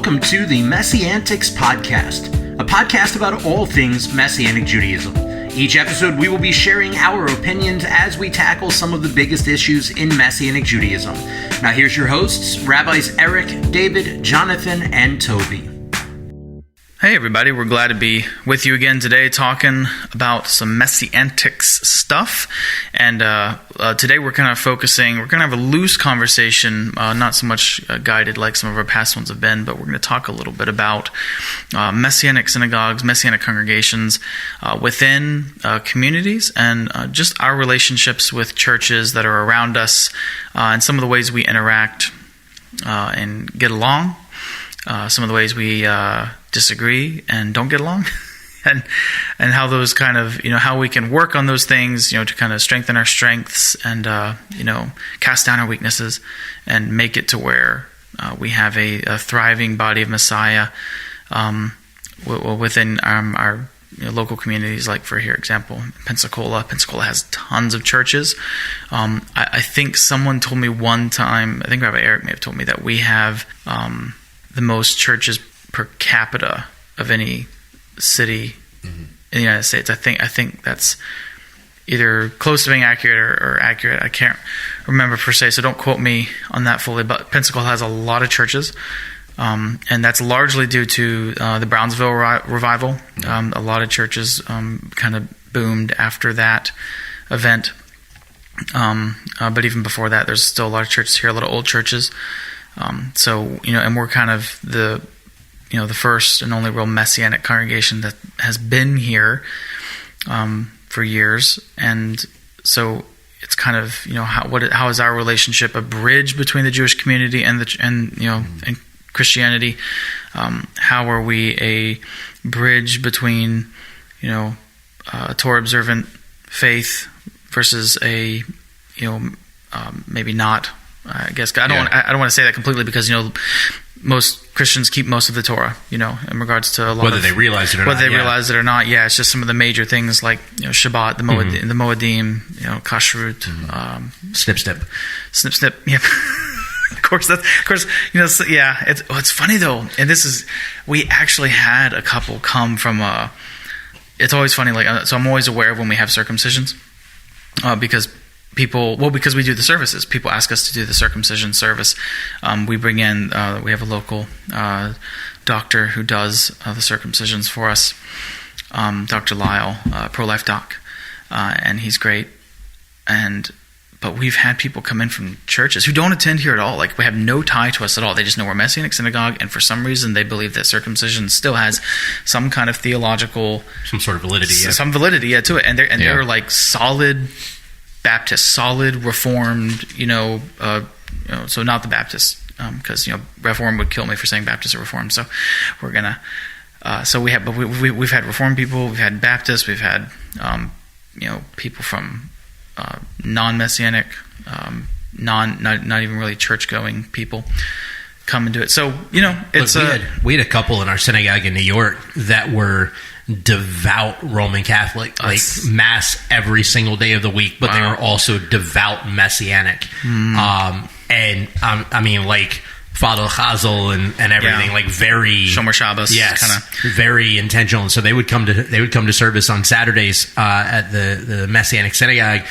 welcome to the MessianTics Podcast, a podcast about all things Messianic Judaism. Each episode, we will be sharing our opinions as we tackle some of the biggest issues in Messianic Judaism. Now, here's your hosts, Rabbis Eric, David, Jonathan, and Toby. Hey everybody, we're glad to be with you again today talking about some MessianTics stuff. And today we're kind of we're going to have a loose conversation, not so much guided like some of our past ones have been, but we're going to talk a little bit about Messianic synagogues, Messianic congregations within communities, and just our relationships with churches that are around us, and some of the ways we interact and get along. Some of the ways we disagree and don't get along, and how those kind of, how we can work on those things, to kind of strengthen our strengths and, cast down our weaknesses and make it to where we have a thriving body of Messiah within our local communities. Like for example, Pensacola has tons of churches. I think someone told me one time, I think Rabbi Eric may have told me that we have the most churches per capita of any city in the United States. I think that's either close to being accurate or accurate. I can't remember per se, so don't quote me on that fully. But Pensacola has a lot of churches, and that's largely due to the Brownsville revival. A lot of churches kind of boomed after that event. But even before that, there's still a lot of churches here, a lot of old churches. So, and we're kind of the first and only real Messianic congregation that has been here for years. And so it's kind of, how is our relationship a bridge between the Jewish community and and Christianity? How are we a bridge between, Torah observant faith versus a, maybe not? I guess I don't want to say that completely because most Christians keep most of the Torah, in regards to a lot whether they realize it or not. Realize it or not. Yeah, it's just some of the major things like Shabbat, the Moedim, Kashrut, snip. Yep. Of course. It's funny though, and we actually had a couple come from. It's always funny, so I'm always aware of when we have circumcisions, because we do the services. People ask us to do the circumcision service. We bring in, we have a local doctor who does the circumcisions for us, Dr. Lyle, pro-life doc, and he's great. But we've had people come in from churches who don't attend here at all. Like, we have no tie to us at all. They just know we're Messianic synagogue, and for some reason they believe that circumcision still has some kind of theological, some sort of validity, some validity, to it. And they're like solid Baptist, solid Reformed, so not the Baptist, because Reformed would kill me for saying Baptist or Reformed. So we're gonna, we've had Reformed people, we've had Baptists, we've had people from non-Messianic, not even really church-going people come and do it. So we had a couple in our synagogue in New York that were devout Roman Catholic, like mass every single day of the week, but they were also devout Messianic. And I mean, like Father Chazel and everything, like very Shomer Shabbos, very intentional. And so they would come to service on Saturdays at the Messianic synagogue,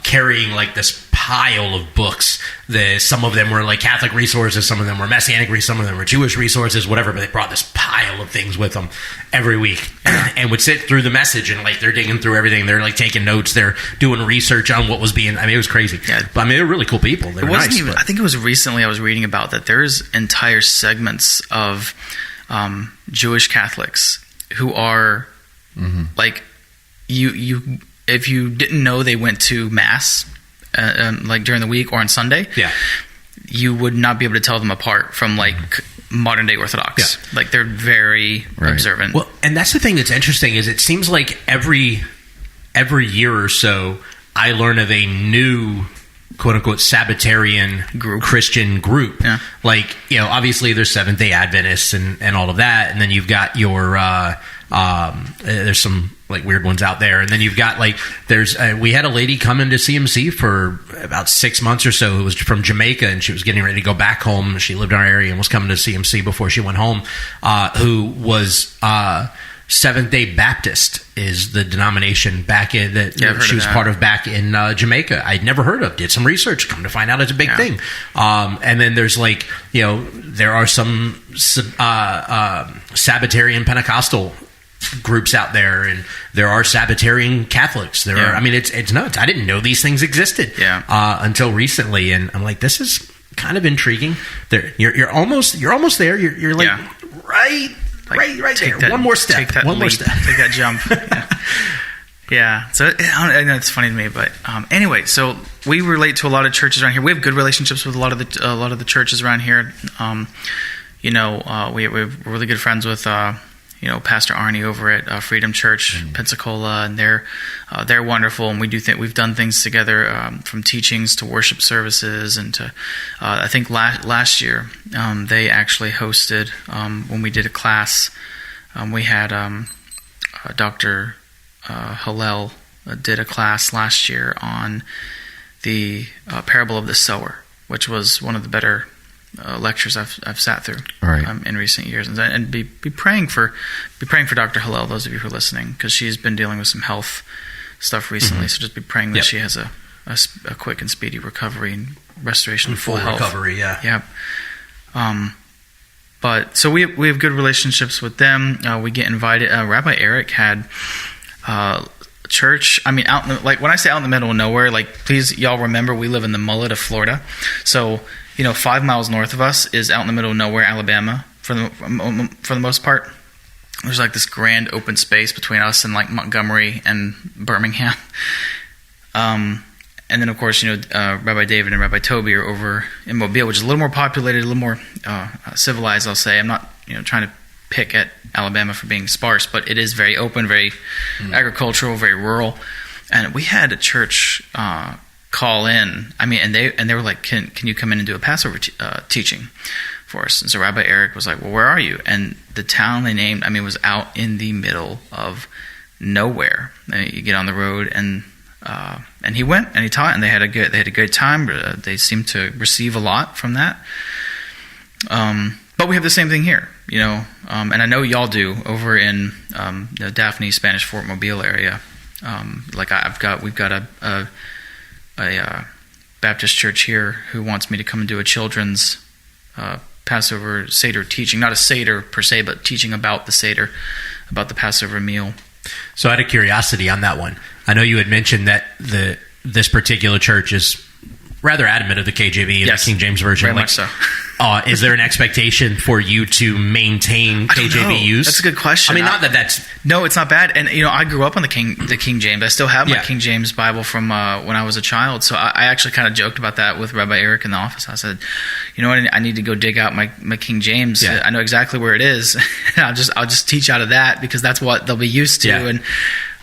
carrying like this pile of books. Some of them were like Catholic resources, some of them were Messianic resources, some of them were Jewish resources, whatever. But they brought this pile of things with them every week, and would sit through the message, and like they're digging through everything. They're like taking notes. They're doing research on what was being. I mean, it was crazy. Yeah. But I mean, they were really cool people. They were nice. I think it was recently I was reading about that. There's entire segments of Jewish Catholics who are like you. If you didn't know they went to Mass, like during the week or on Sunday, you would not be able to tell them apart from like modern day Orthodox. Yeah. Like they're very observant. Well, and that's the thing that's interesting is it seems like every year or so I learn of a new quote unquote Sabbatarian Christian group. Yeah. Like, obviously there's Seventh-day Adventists and all of that, and then you've got your there's some like weird ones out there. And then you've got like we had a lady come into CMC for about 6 months or so who was from Jamaica, and she was getting ready to go back home. She lived in our area and was coming to CMC before she went home, who was Seventh-day Baptist is the denomination back in that she was part of back in Jamaica. I'd never heard of. Did some research, come to find out it's a big thing. And then there's like, there are some Sabbatarian Pentecostal groups out there, and there are Sabbatarian Catholics. There are. I mean, it's nuts. I didn't know these things existed until recently, and I'm like, this is kind of intriguing. There, you're almost there. You're like right there. That, one more step. Take that one leap, more step. Take that jump. Yeah. So I know it's funny to me, but anyway, so we relate to a lot of churches around here. We have good relationships with a lot of the churches around here. We have really good friends with Pastor Arnie over at Freedom Church, Pensacola, and they're wonderful. And we've done things together, from teachings to worship services, and to I think last year they actually hosted when we did a class. We had Dr. Hillel did a class last year on the parable of the sower, which was one of the better lectures I've sat through in recent years, and be praying for Dr. Hillel. Those of you who are listening, because she's been dealing with some health stuff recently, so just be praying that she has a quick and speedy recovery and restoration of full health. Recovery. But so we have good relationships with them. We get invited. Rabbi Eric had church. I mean, when I say out in the middle of nowhere, like, please y'all remember we live in the mullet of Florida, so. 5 miles north of us is out in the middle of nowhere, Alabama, for the most part. There's like this grand open space between us and like Montgomery and Birmingham. And then, of course, Rabbi David and Rabbi Toby are over in Mobile, which is a little more populated, a little more civilized, I'll say. I'm not trying to pick at Alabama for being sparse, but it is very open, very agricultural, very rural. And we had a church call in. I mean, and they were like, "Can you come in and do a Passover teaching for us?" And so Rabbi Eric was like, "Well, where are you?" And the town they named, was out in the middle of nowhere. And you get on the road, and he went and he taught, and they had a good time. They seemed to receive a lot from that. But we have the same thing here, and I know y'all do over in the Daphne Spanish Fort Mobile area. We've got a Baptist church here who wants me to come and do a children's Passover Seder teaching. Not a Seder per se, but teaching about the Seder, about the Passover meal. So out of curiosity on that one, I know you had mentioned that this particular church is rather adamant of the KJV, the King James Version. Very much so. Is there an expectation for you to maintain KJV use? That's a good question. Not that that's... No, it's not bad. And, I grew up on the King James. I still have my King James Bible from when I was a child. So I actually kind of joked about that with Rabbi Eric in the office. I said, you know what, I need to go dig out my King James. Yeah. I know exactly where it is. I'll just teach out of that, because that's what they'll be used to. Yeah.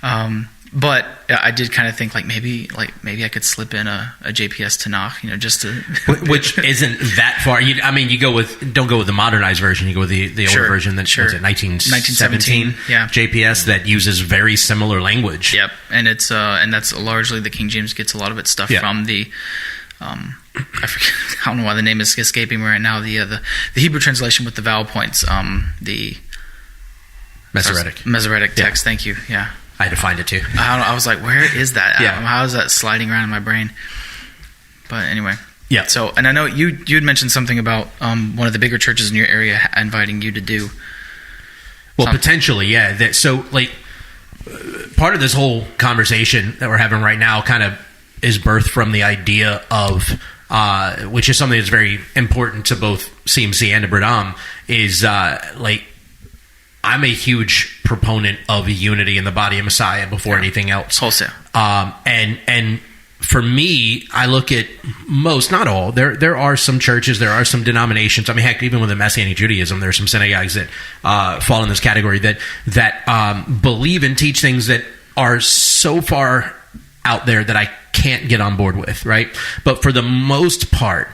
And but I did kind of think maybe I could slip in a JPS Tanakh, just to which isn't that far. Don't go with the modernized version. You go with the older version. That was it 1917 JPS that uses very similar language. Yep, and it's and that's largely the King James gets a lot of its stuff from the. I forget. I don't know why the name is escaping me right now. The Hebrew translation with the vowel points. The Masoretic text. Thank you. Yeah. I had to find it too. I was like, where is that? How is that sliding around in my brain? But anyway. Yeah. So, and I know you had mentioned something about one of the bigger churches in your area inviting you to do. Well, potentially, yeah. So, part of this whole conversation that we're having right now kind of is birthed from the idea of, which is something that's very important to both CMC and to Bradam, is I'm a huge proponent of unity in the body of Messiah before anything else. Wholesale. And for me, I look at most, not all. There are some churches, there are some denominations. Heck, even with the Messianic Judaism, there are some synagogues that fall in this category that believe and teach things that are so far out there that I can't get on board with, right? But for the most part,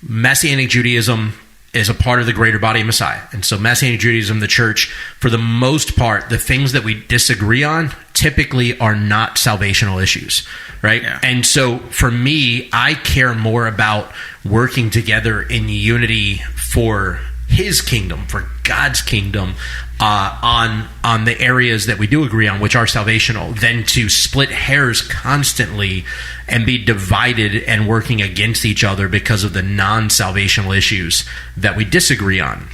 Messianic Judaism is a part of the greater body of Messiah. And so Messianic Judaism, the church, for the most part, the things that we disagree on typically are not salvational issues, right? Yeah. And so for me, I care more about working together in unity for his kingdom, for God's kingdom, on the areas that we do agree on, which are salvational, than to split hairs constantly and be divided and working against each other because of the non-salvational issues that we disagree on.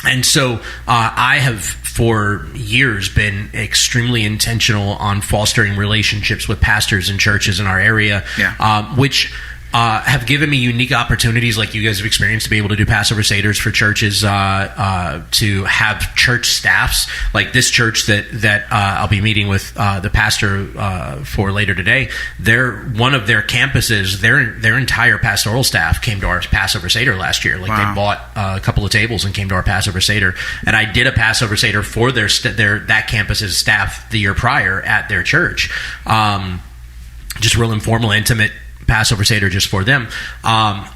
And so I have for years been extremely intentional on fostering relationships with pastors and churches in our area, which have given me unique opportunities, like you guys have experienced, to be able to do Passover Seders for churches, to have church staffs, like this church that I'll be meeting with the pastor for later today. One of their campuses, their entire pastoral staff came to our Passover Seder last year. Like They bought a couple of tables and came to our Passover Seder, and I did a Passover Seder for that campus's staff the year prior at their church. Just real informal, intimate Passover Seder just for them.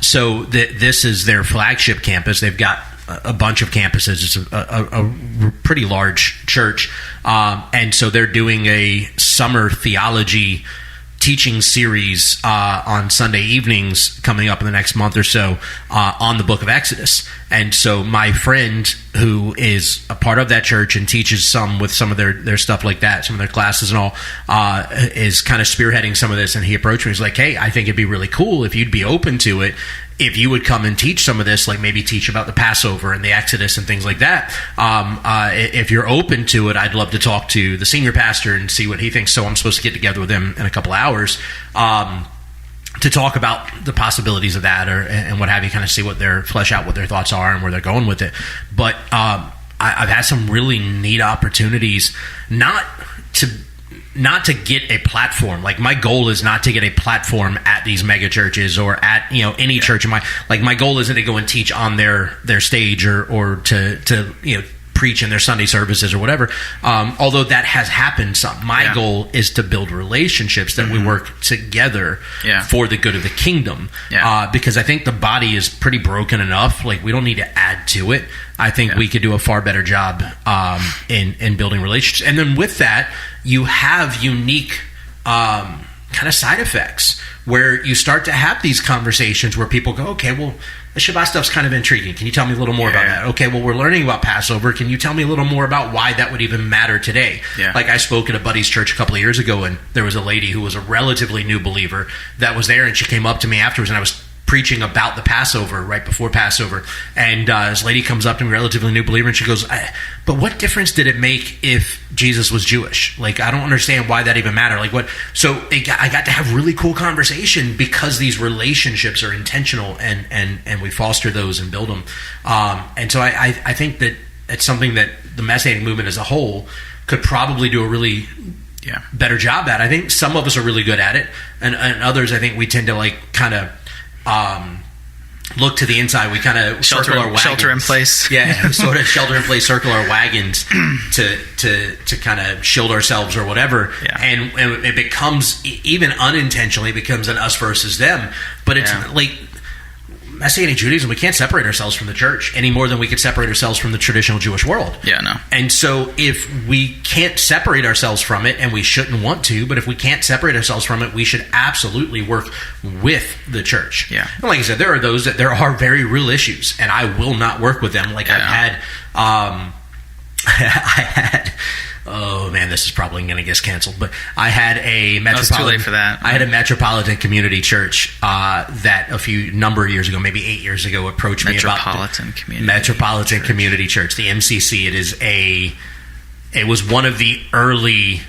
So this is their flagship campus. They've got a bunch of campuses. It's a pretty large church. And so they're doing a summer theology teaching series on Sunday evenings coming up in the next month or so on the book of Exodus. And so my friend, who is a part of that church and teaches some of their stuff like that, some of their classes and all, is kind of spearheading some of this. And he approached me. He's like, hey, I think it'd be really cool if you'd be open to it, if you would come and teach some of this, like maybe teach about the Passover and the Exodus and things like that. If you're open to it, I'd love to talk to the senior pastor and see what he thinks. So I'm supposed to get together with him in a couple hours to talk about the possibilities of that, and what have you, kind of see flesh out what their thoughts are and where they're going with it. But I've had some really neat opportunities, not to get a platform. Like, my goal is not to get a platform at these mega churches or at any church. My goal isn't to go and teach on their stage or to preach in their Sunday services or whatever. Although that has happened some. My goal is to build relationships that we work together for the good of the kingdom. Because I think the body is pretty broken enough. Like, we don't need to add to it. I think we could do a far better job in building relationships. And then with that, you have unique kind of side effects where you start to have these conversations where people go, okay, well, the Shabbat stuff's kind of intriguing. Can you tell me a little more about that? Okay, well, we're learning about Passover. Can you tell me a little more about why that would even matter today? Like, I spoke at a buddy's church a couple of years ago, and there was a lady who was a relatively new believer that was there, and she came up to me afterwards, and I was preaching about the Passover right before Passover, and this lady comes up to me, relatively new believer, and she goes, but what difference did it make if Jesus was Jewish? Like, I don't understand why that even mattered. Like, what? So I got to have really cool conversation because these relationships are intentional, and we foster those and build them. And so I think that it's something that the Messianic movement as a whole could probably do a really better job at. I think some of us are really good at it, and others, I think we tend to kind of look to the inside. We kind of circle our wagons. Shelter in place. Yeah, we sort of shelter in place, circle our wagons to kind of shield ourselves or whatever. And it becomes, even unintentionally, becomes an us versus them. But it's like Messianic Judaism, we can't separate ourselves from the church any more than we could separate ourselves from the traditional Jewish world. And so if we can't separate ourselves from it, and we shouldn't want to, but if we can't separate ourselves from it, we should absolutely work with the church. And like I said, there are very real issues, and I will not work with them. Like, I had oh man, this is probably going to get canceled, but I had a metropolitan. Too late for that. I had a metropolitan community church that number of years ago, maybe 8 years ago, approached me about Metropolitan Community Church, the MCC. It was one of the early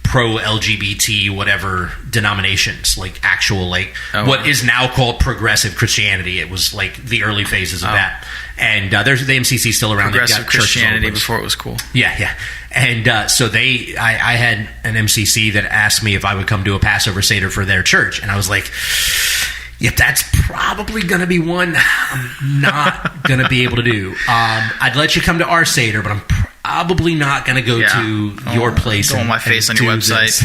pro-LGBT whatever denominations, like actual what is now called progressive Christianity. It was like the early phases of that. And there's the MCC still around. Progressive Christianity before it was cool. Yeah. And so I had an MCC that asked me if I would come do a Passover Seder for their church. And I was like, yeah, that's probably going to be one I'm not going to be able to do. I'd let you come to our Seder, but probably not going to go to your place. Don't want my face on your website.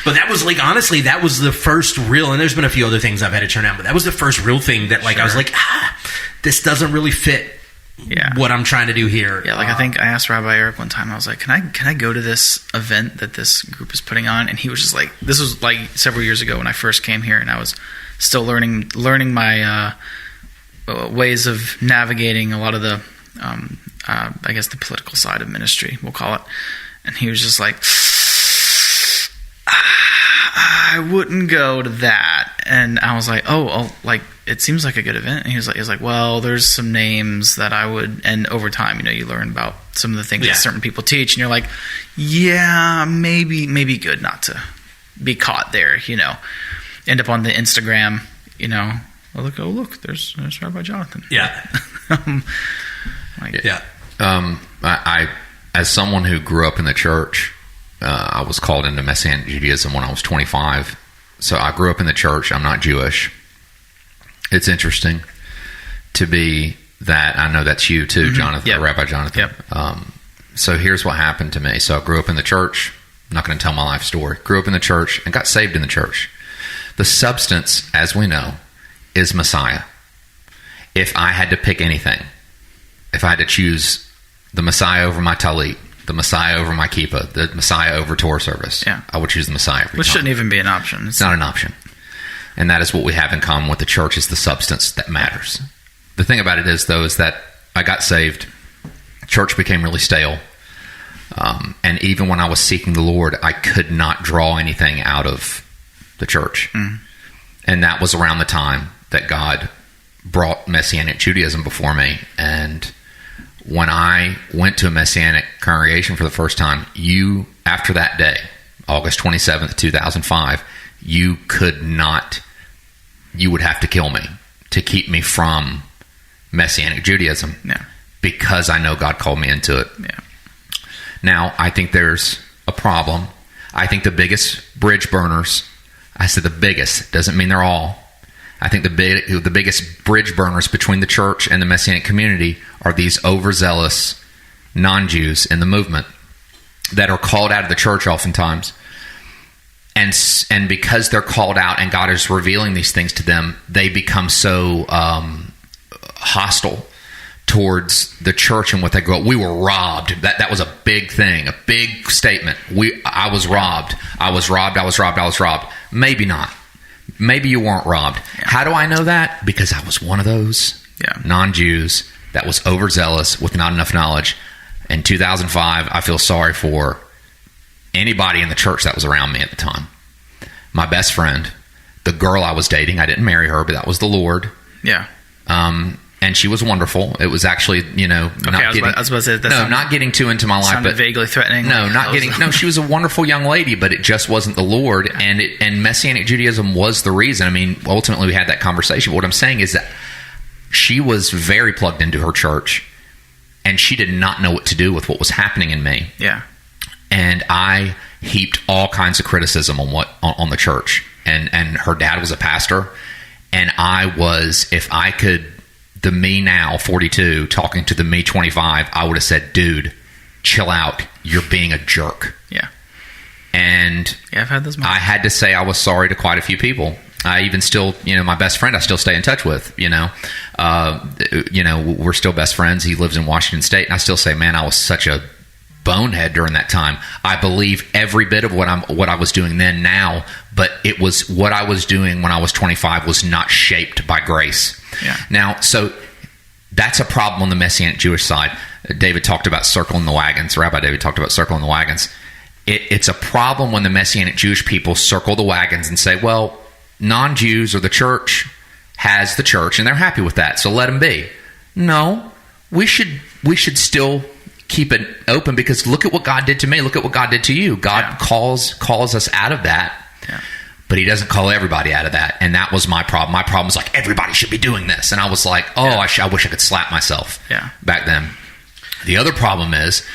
But that was like, honestly, that was the first real, and there's been a few other things I've had to turn down, but that was the first real thing that like, I was like, this doesn't really fit what I'm trying to do here. Yeah, like I think I asked Rabbi Eric one time, I was like, can I go to this event that this group is putting on? And he was just like, this was like several years ago when I first came here, and I was still learning my ways of navigating a lot of the, I guess the political side of ministry, we'll call it. And he was just like, I wouldn't go to that. And I was like, like, it seems like a good event. And he was like, well, there's some names that I would, and over time, you learn about some of the things that certain people teach, and you're like, yeah, maybe good not to be caught there, end up on the Instagram, look, there's Rabbi Jonathan. Yeah. I, as someone who grew up in the church, I was called into Messianic Judaism when I was 25. So I grew up in the church. I'm not Jewish. It's interesting to be that. I know that's you too, Jonathan, Rabbi Jonathan. Yep. So here's what happened to me. So I grew up in the church. I'm not going to tell my life story. Grew up in the church and got saved in the church. The substance, as we know, is Messiah. If I had to pick anything, if I had to choose the Messiah over my Talit, the Messiah over my kippah, the Messiah over Torah service, I would choose the Messiah every Which time. shouldn't even be an option. It's not an option. And that is what we have in common with the church, is the substance that matters. The thing about it is, though, is that I got saved. Church became really stale. And even when I was seeking the Lord, I could not draw anything out of the church. And that was around the time that God brought Messianic Judaism before me. And when I went to a Messianic congregation for the first time, after that day, August 27th, 2005, you would have to kill me to keep me from Messianic Judaism, because I know God called me into it. Now, I think there's a problem. I think the biggest bridge burners, I said the biggest, doesn't mean they're all. I think the biggest bridge burners between the church and the Messianic community are these overzealous non-Jews in the movement that are called out of the church oftentimes. And because they're called out and God is revealing these things to them, they become so hostile towards the church and what they go, we were robbed. That was a big thing, a big statement. I was robbed. I was robbed. Maybe not. Maybe you weren't robbed. How do I know that? Because I was one of those non-Jews that was overzealous with not enough knowledge. In 2005, I feel sorry for anybody in the church that was around me at the time. My best friend, the girl I was dating, I didn't marry her, but that was the Lord. Yeah. And she was wonderful. It was actually, not getting too into my life, but vaguely threatening. No, she was a wonderful young lady, but it just wasn't the Lord. Yeah. And Messianic Judaism was the reason. I mean, ultimately we had that conversation. But what I'm saying is that she was very plugged into her church, and she did not know what to do with what was happening in me. Yeah. And I heaped all kinds of criticism on the church. And her dad was a pastor, and I was, if I could, the me now, 42, talking to the me 25, I would have said, dude, chill out. You're being a jerk. Yeah. And I've had those moments. I had to say I was sorry to quite a few people. I even still, my best friend I still stay in touch with, we're still best friends. He lives in Washington State, and I still say, man, I was such a bonehead during that time. I believe every bit of what I was doing then now, but it was what I was doing when I was 25 was not shaped by grace. Yeah. Now, so that's a problem on the Messianic Jewish side. David talked about circling the wagons. Rabbi David talked about circling the wagons. It's a problem when the Messianic Jewish people circle the wagons and say, well, non-Jews or the church has the church, and they're happy with that, so let them be. No, we should still keep it open, because look at what God did to me. Look at what God did to you. God calls us out of that, but he doesn't call everybody out of that. And that was my problem. My problem was like, everybody should be doing this. And I was like, I wish I could slap myself back then. The other problem is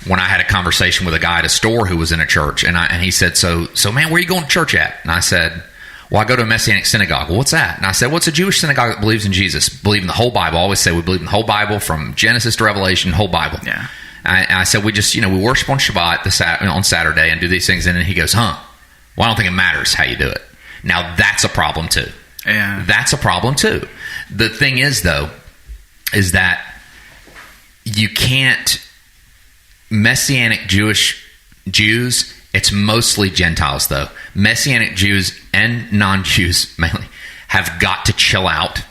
when I had a conversation with a guy at a store who was in a church, and he said, so man, where are you going to church at? And I said, well, I go to a Messianic synagogue. Well, what's that? And I said, well, it's a Jewish synagogue that believes in Jesus, believe in the whole Bible. I always say we believe in the whole Bible from Genesis to Revelation, whole Bible. Yeah. I said, we just, we worship on Shabbat on Saturday and do these things. And then he goes, well, I don't think it matters how you do it. Now, that's a problem too. Yeah. That's a problem too. The thing is, though, is that you can't, Messianic Jews, it's mostly Gentiles, though. Messianic Jews and non-Jews mainly have got to chill out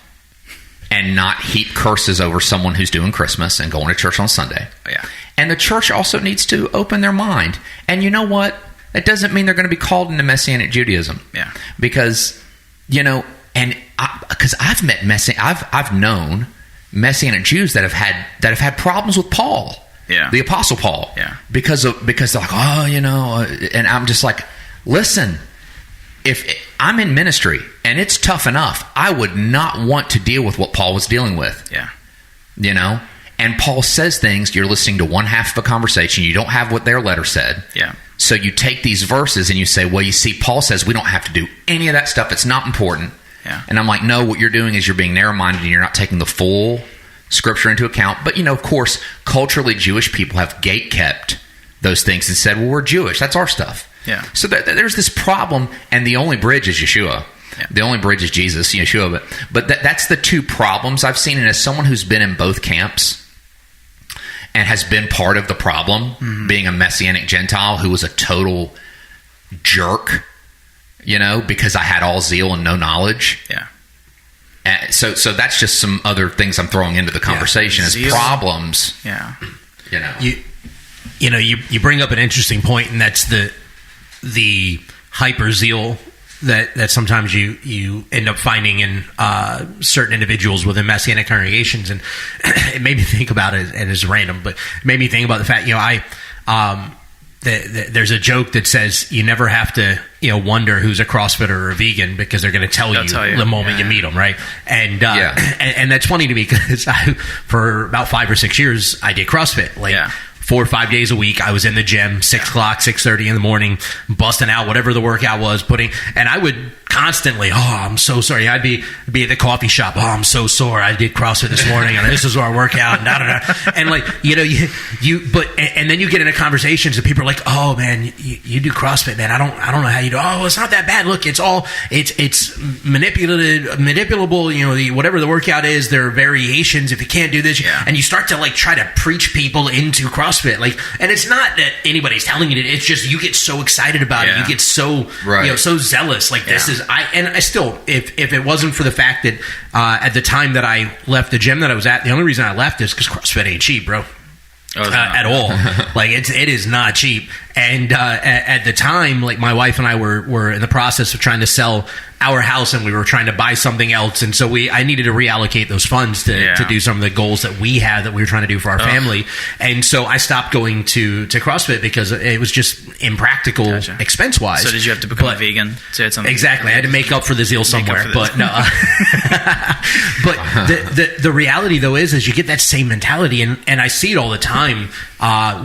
and not heap curses over someone who's doing Christmas and going to church on Sunday. Yeah. And the church also needs to open their mind. And you know what? It doesn't mean they're going to be called into Messianic Judaism. Yeah. Because, because I've met I've known Messianic Jews that have had problems with Paul. Yeah. The Apostle Paul. Yeah. Because they're like, and I'm just like, listen, if I'm in ministry and it's tough enough, I would not want to deal with what Paul was dealing with. Yeah. And Paul says things, you're listening to one half of a conversation, you don't have what their letter said. Yeah. So you take these verses and you say, well, you see, Paul says we don't have to do any of that stuff. It's not important. Yeah. And I'm like, no, what you're doing is you're being narrow-minded and you're not taking the full Scripture into account. But, of course, culturally Jewish people have gate-kept those things and said, well, we're Jewish. That's our stuff. Yeah. So there's this problem, and the only bridge is Yeshua. Yeah. The only bridge is Jesus, Yeshua. But that's the two problems I've seen. And as someone who's been in both camps and has been part of the problem, being a Messianic Gentile who was a total jerk, because I had all zeal and no knowledge. Yeah. So that's just some other things I'm throwing into the conversation as problems. Yeah. You bring up an interesting point, and that's the hyper zeal that sometimes you end up finding in certain individuals within Messianic congregations. And it made me think about it, and it's random, but it made me think about the fact, there's a joke that says you never have to wonder who's a CrossFitter or a vegan, because they're going to tell you the moment you meet them, right? And and that's funny to me, because for about 5 or 6 years I did CrossFit, 4 or 5 days a week. I was in the gym, 6 o'clock, 6:30 in the morning, busting out whatever the workout was, and I would constantly, I'm so sorry. I'd be at the coffee shop. I'm so sore. I did CrossFit this morning, and this is our workout, and and and then you get into conversations and people are like, oh man, you do CrossFit, man. I don't know how you do. Oh, it's not that bad. Look, it's manipulable. Whatever the workout is, there are variations. If you can't do this, and you start to try to preach people into CrossFit, and it's not that anybody's telling you to. It's just you get so excited about it. You get so so zealous. This is I still, if it wasn't for the fact that at the time that I left the gym that I was at, the only reason I left is because CrossFit ain't cheap, bro. At all. It is not cheap. And at the time, my wife and I were in the process of trying to sell our house, and we were trying to buy something else, and so I needed to reallocate those funds to do some of the goals that we had that we were trying to do for our family. And so I stopped going to CrossFit because it was just impractical expense wise. So did you have to become a vegan to add something? Exactly. I had to make up for the zeal somewhere. But no. But the reality though is you get that same mentality, and I see it all the time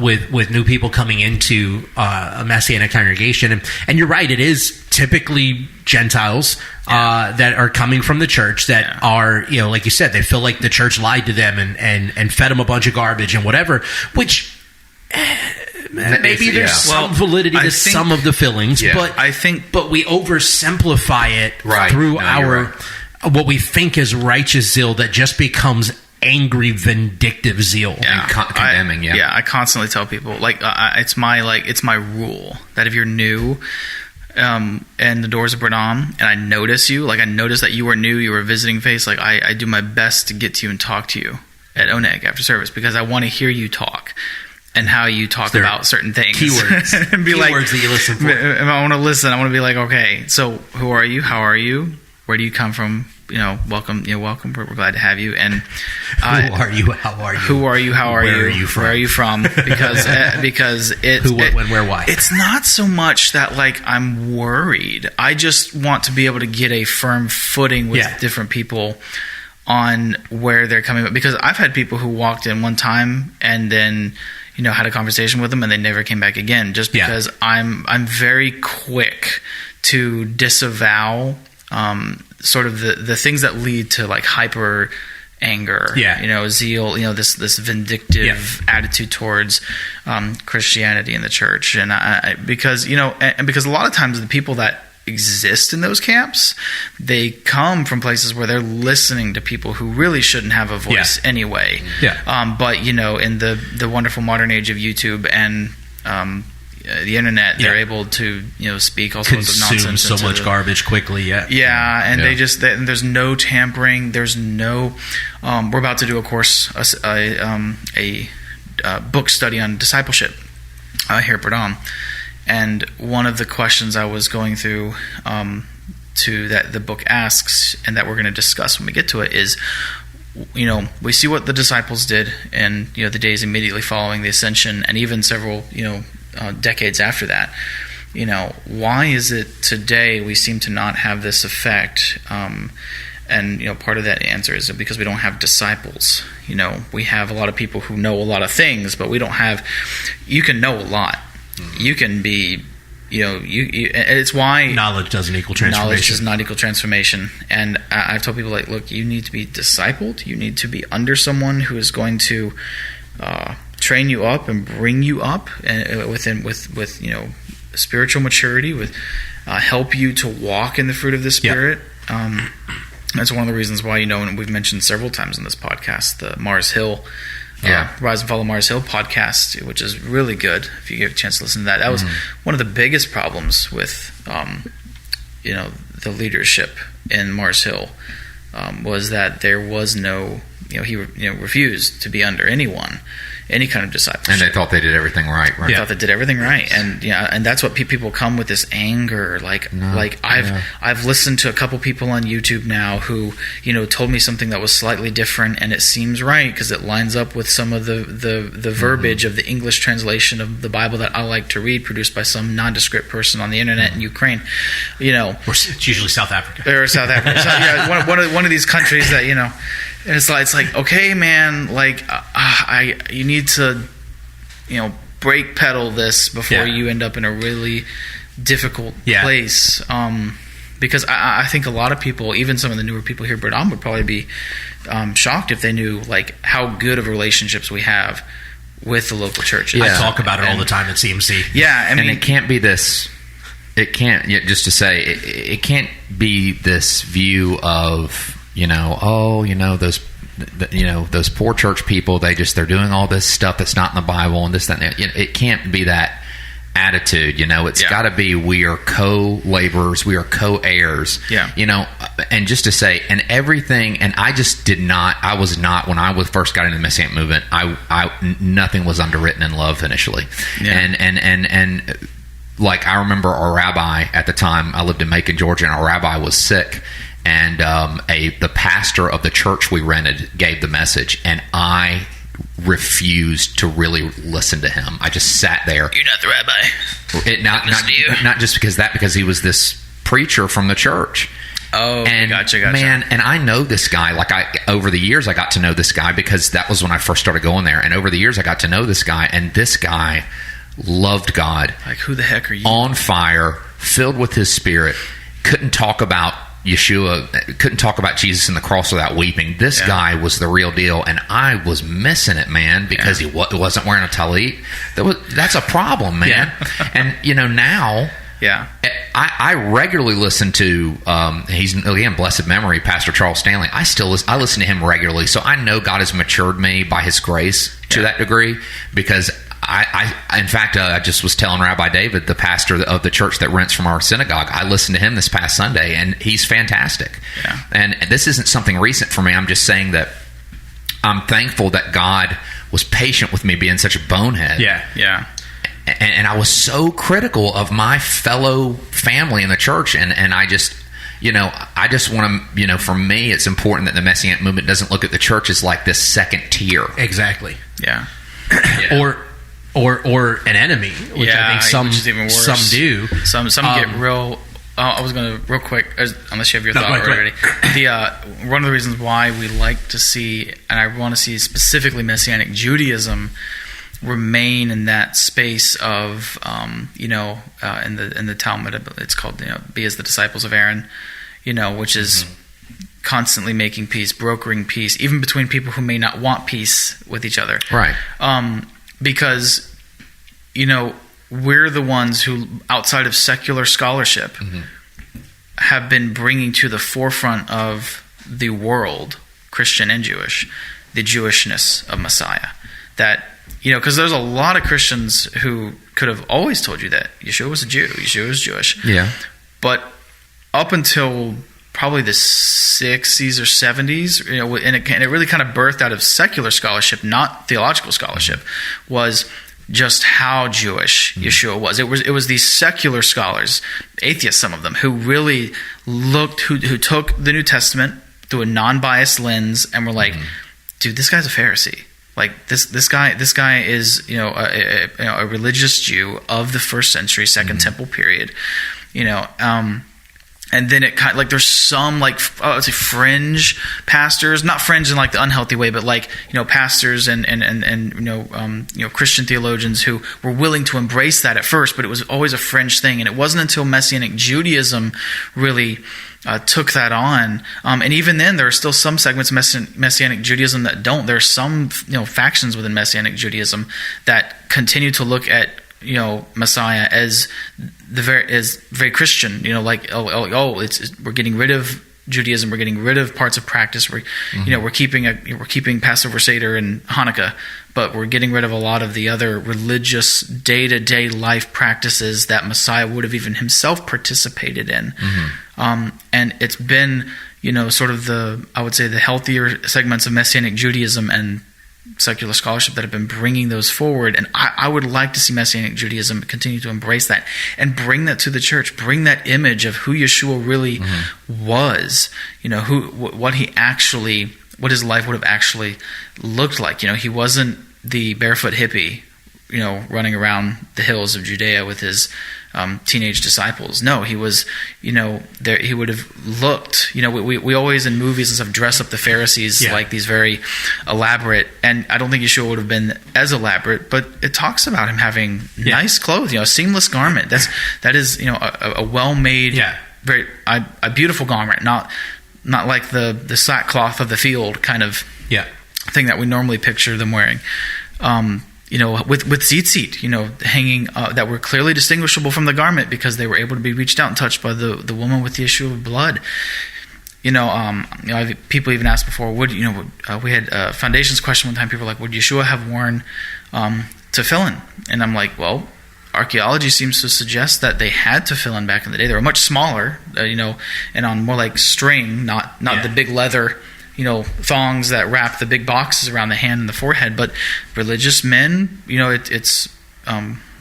with new people coming into a Messianic congregation, and you're right, it is typically Gentiles that are coming from the church that are, like you said, they feel like the church lied to them and fed them a bunch of garbage and whatever, which maybe there's some validity to some of the feelings, but we oversimplify it through what we think is righteous zeal that just becomes angry, vindictive zeal and condemning. I constantly tell people it's my rule that if you're new and the doors are put on and I notice you, I notice that you are new, you are a visiting face, I do my best to get to you and talk to you at Oneg after service, because I want to hear you talk and how you talk about certain things. Keywords. And be keywords that you listen for. If I want to listen, I want to be okay, so who are you? How are you? Where do you come from? Welcome. Welcome. We're glad to have you. And who are you? How are you? Who are you? How are you? Where are you from? Where are you from? Because it's who, what, when, where, why. It's not so much that I'm worried. I just want to be able to get a firm footing with different people on where they're coming from. Because I've had people who walked in one time and then had a conversation with them and they never came back again. Just because I'm very quick to disavow sort of the things that lead to hyper anger, Yeah. Zeal, this vindictive attitude towards Christianity in the church, and because a lot of times the people that exist in those camps, they come from places where they're listening to people who really shouldn't have a voice anyway. Yeah. But in the wonderful modern age of YouTube and the internet, they're able to speak all sorts of nonsense, consume so much garbage quickly. And they just there's no tampering. There's no. We're about to do a course, a book study on discipleship here at Bradam. And one of the questions I was going through to that the book asks, and that we're going to discuss when we get to it, is, we see what the disciples did in the days immediately following the ascension, and even several decades after that. Why is it today we seem to not have this effect? And part of that answer is because we don't have disciples. We have a lot of people who know a lot of things, but we don't have. You can know a lot. You can be, it's why knowledge doesn't equal transformation. Knowledge does not equal transformation. And I've told people, look, you need to be discipled. You need to be under someone who is going to train you up and bring you up, and with spiritual maturity, with help you to walk in the fruit of the Spirit. That's one of the reasons why, and we've mentioned several times in this podcast, the Mars Hill. Rise and Follow Mars Hill podcast, which is really good if you get a chance to listen to that. That was one of the biggest problems with the leadership in Mars Hill, was that there was no he refused to be under any kind of discipleship. And they thought they did everything right. They thought they did everything right, and and that's what people come with, this anger. I've listened to a couple people on YouTube now who told me something that was slightly different, and it seems right because it lines up with some of the verbiage of the English translation of the Bible that I like to read, produced by some nondescript person on the internet in Ukraine. Or it's usually South Africa. Or South Africa. So, one of these countries that And it's like, okay, man, you need to, brake pedal this before you end up in a really difficult place. Because I think a lot of people, even some of the newer people here at Bradam, would probably be shocked if they knew how good of relationships we have with the local churches. I talk about it all the time at CMC. Yeah, and it can't be this. It can't. Just to say, it can't be this view of. Those poor church people, they're doing all this stuff that's not in the Bible and this, that, and that. It can't be that attitude. It's got to be, we are co-laborers, we are co-heirs. And just to say, and everything, and I was not, when I first got into the Messianic movement, nothing was underwritten in love initially. And I remember our rabbi at the time, I lived in Macon, Georgia, and our rabbi was sick. And the pastor of the church we rented gave the message, and I refused to really listen to him. I just sat there. You're not the rabbi. Not just because he was this preacher from the church. Oh, and gotcha. Man, and I know this guy. Over the years, I got to know this guy because that was when I first started going there. And over the years, I got to know this guy, and this guy loved God. Who the heck are you? On fire, filled with His Spirit. Couldn't talk about Yeshua, couldn't talk about Jesus and the cross without weeping. This guy was the real deal, and I was missing it, man, because he wasn't wearing a talit. That's a problem, man. And now, I regularly listen to he's, again, blessed memory, Pastor Charles Stanley. I listen to him regularly, so I know God has matured me by His grace to that degree, because in fact, I just was telling Rabbi David, the pastor of the church that rents from our synagogue, I listened to him this past Sunday, and he's fantastic. And this isn't something recent for me. I'm just saying that I'm thankful that God was patient with me being such a bonehead. And I was so critical of my fellow family in the church, and I just... I just want to, for me, it's important that the Messianic movement doesn't look at the church as like this second tier. Exactly. Or an enemy, which I think some do. Some get real. I was going to real quick, unless you have your thought already. One of the reasons why we like to see, and I want to see specifically Messianic Judaism remain in that space of, in the Talmud, it's called, be as the disciples of Aaron, which is constantly making peace, brokering peace, even between people who may not want peace with each other. Right. Because, we're the ones who, outside of secular scholarship, have been bringing to the forefront of the world, Christian and Jewish, the Jewishness of Messiah. That, because there's a lot of Christians who could have always told you that Yeshua was a Jew, Yeshua was Jewish. Yeah. But up until probably the 60s or 70s, and it really kind of birthed out of secular scholarship, not theological scholarship, was just how Jewish Yeshua was. It was these secular scholars, atheists, some of them, who really looked, who took the New Testament through a non-biased lens and were like, dude, this guy's a Pharisee. Like this guy is a religious Jew of the first century, Second Temple period, and then it kind of, like, there's some, like, I would say fringe pastors, not fringe in like the unhealthy way, but like, pastors and Christian theologians who were willing to embrace that at first, but it was always a fringe thing. And it wasn't until Messianic Judaism really took that on. And even then, there are still some segments of Messianic Judaism that don't. There are some, factions within Messianic Judaism that continue to look at Messiah as very Christian, we're getting rid of Judaism, we're getting rid of parts of practice, we're keeping Passover, Seder, and Hanukkah, but we're getting rid of a lot of the other religious day-to-day life practices that Messiah would have even himself participated in. And it's been sort of I would say the healthier segments of Messianic Judaism and secular scholarship that have been bringing those forward, and I would like to see Messianic Judaism continue to embrace that and bring that to the church, bring that image of who Yeshua really was, what his life would have actually looked like. He wasn't the barefoot hippie, running around the hills of Judea with his teenage disciples. No, he was, there. He would have looked. We always in movies and stuff dress up the Pharisees like these very elaborate, and I don't think Yeshua would have been as elaborate. But it talks about him having nice clothes, a seamless garment. That is a well-made, very a beautiful garment, not like the sackcloth of the field kind of thing that we normally picture them wearing. With tzitzit, hanging that were clearly distinguishable from the garment because they were able to be reached out and touched by the woman with the issue of blood. People even asked before, we had Foundations question one time. People were like, would Yeshua have worn tefillin? And I'm like, well, archaeology seems to suggest that they had tefillin back in the day. They were much smaller, and on more like string, not the big leather thongs that wrap the big boxes around the hand and the forehead, but religious men, it's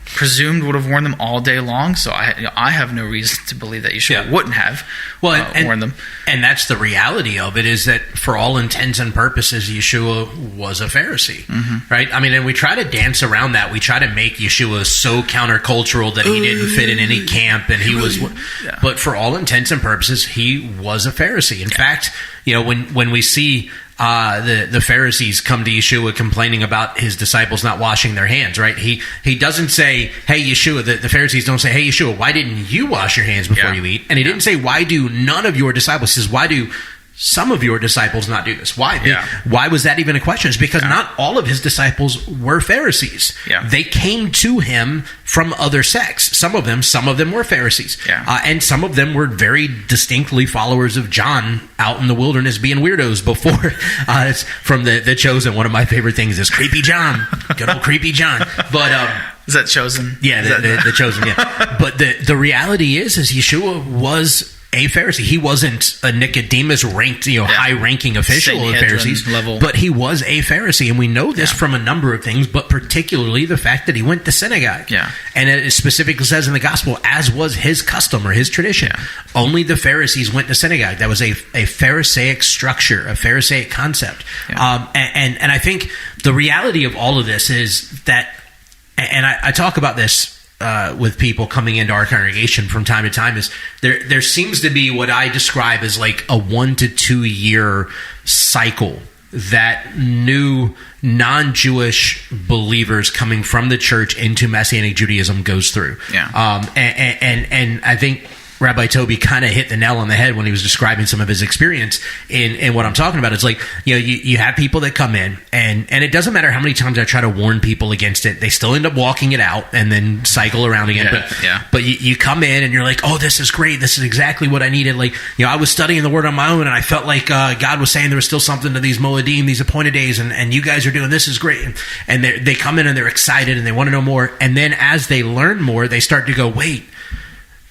presumed would have worn them all day long. So I have no reason to believe that Yeshua wouldn't have worn them. And that's the reality of it, is that for all intents and purposes, Yeshua was a Pharisee, right? I mean, and we try to dance around that. We try to make Yeshua so countercultural that he didn't fit in any camp, and he was. But for all intents and purposes, he was a Pharisee. In fact, when we see the Pharisees come to Yeshua complaining about his disciples not washing their hands, right? He doesn't say, hey, Yeshua, the Pharisees don't say, hey, Yeshua, why didn't you wash your hands before you eat? And he didn't say, why do none of your disciples? He says, why do some of your disciples not do this? Why? Why was that even a question? It's because not all of his disciples were Pharisees. They came to him from other sects. Some of them were Pharisees. And some of them were very distinctly followers of John out in the wilderness being weirdos before. It's from the Chosen. One of my favorite things is Creepy John. Good old Creepy John. But is that Chosen? Yeah, the Chosen, yeah. But the reality is Yeshua was a Pharisee. He wasn't a Nicodemus ranked, high-ranking official of the Pharisees, level. But he was a Pharisee, and we know this from a number of things, but particularly the fact that he went to synagogue. And it specifically says in the gospel, as was his custom or his tradition. Only the Pharisees went to synagogue. That was a Pharisaic structure, a Pharisaic concept. And I think the reality of all of this is that, and I talk about this with people coming into our congregation from time to time, is there seems to be what I describe as like a 1 to 2 year cycle that new non-Jewish believers coming from the church into Messianic Judaism goes through. And I think Rabbi Toby kind of hit the nail on the head when he was describing some of his experience in what I'm talking about. It's like, you have people that come in, and it doesn't matter how many times I try to warn people against it, they still end up walking it out and then cycle around again. But you come in and you're like, oh, this is great. This is exactly what I needed. Like, I was studying the word on my own, and I felt like God was saying there was still something to these Moedim, these appointed days, and you guys are doing this is great. And they come in and they're excited and they want to know more. And then as they learn more, they start to go, wait,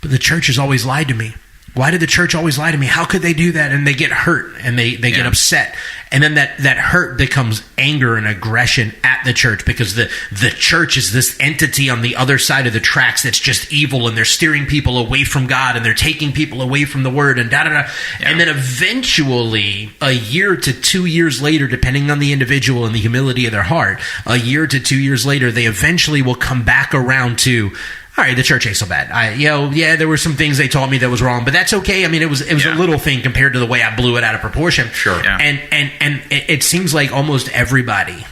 but the church has always lied to me. Why did the church always lie to me? How could they do that? And they get hurt and they get upset. And then that hurt becomes anger and aggression at the church, because the church is this entity on the other side of the tracks that's just evil, and they're steering people away from God, and they're taking people away from the word, and da-da-da. Yeah. And then eventually, a year to 2 years later, depending on the individual and the humility of their heart, a year to 2 years later, they eventually will come back around to, all right, the church ain't so bad. There were some things they taught me that was wrong, but that's okay. I mean, it was a little thing compared to the way I blew it out of proportion. Sure. Yeah. And it seems like almost everybody